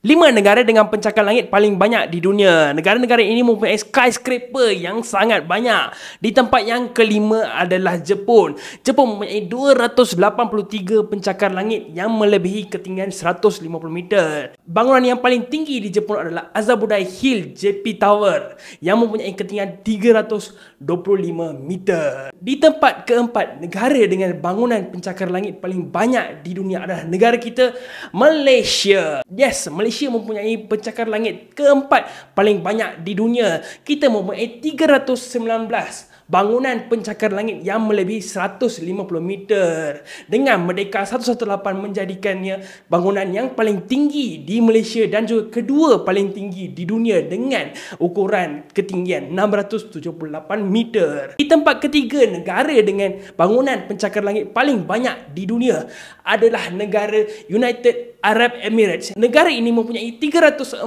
5 negara dengan pencakar langit paling banyak di dunia. Negara-negara ini mempunyai skyscraper yang sangat banyak. Di tempat yang kelima adalah Jepun. Jepun mempunyai 283 pencakar langit yang melebihi ketinggian 150 meter. Bangunan yang paling tinggi di Jepun adalah Azabudai Hill JP Tower yang mempunyai ketinggian 325 meter. Di tempat keempat, negara dengan bangunan pencakar langit paling banyak di dunia adalah negara kita, Malaysia. Yes, Malaysia mempunyai pencakar langit keempat paling banyak di dunia. Kita mempunyai 319 bangunan pencakar langit yang melebihi 150 meter. Dengan Merdeka 118 menjadikannya bangunan yang paling tinggi di Malaysia dan juga kedua paling tinggi di dunia dengan ukuran ketinggian 678 meter. Di tempat ketiga, negara dengan bangunan pencakar langit paling banyak di dunia adalah negara United Arab Emirates. Negara ini mempunyai 340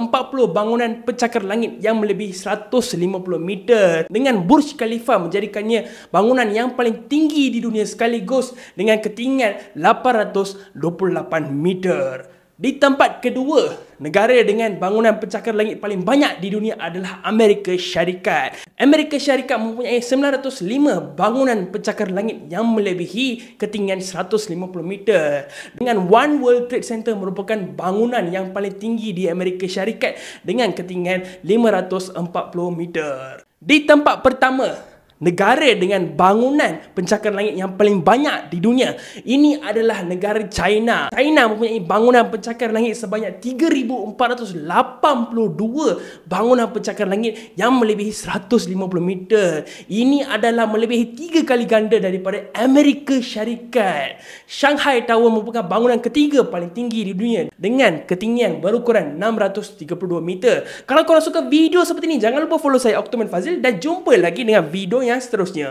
bangunan pencakar langit yang melebihi 150 meter. Dengan Burj Khalifa menjadikannya bangunan yang paling tinggi di dunia sekaligus dengan ketinggian 828 meter. Di tempat kedua, negara dengan bangunan pencakar langit paling banyak di dunia adalah Amerika Syarikat. Amerika Syarikat mempunyai 905 bangunan pencakar langit yang melebihi ketinggian 150 meter. Dengan One World Trade Center merupakan bangunan yang paling tinggi di Amerika Syarikat dengan ketinggian 540 meter. Di tempat pertama, negara dengan bangunan pencakar langit yang paling banyak di dunia, ini adalah negara China. China mempunyai bangunan pencakar langit sebanyak 3,482 bangunan pencakar langit yang melebihi 150 meter. Ini adalah melebihi 3 kali ganda daripada Amerika Syarikat. Shanghai Tower merupakan bangunan ketiga paling tinggi di dunia dengan ketinggian berukuran 632 meter. Kalau korang suka video seperti ini, jangan lupa follow saya Oktoman Fazil dan jumpa lagi dengan video yang seterusnya.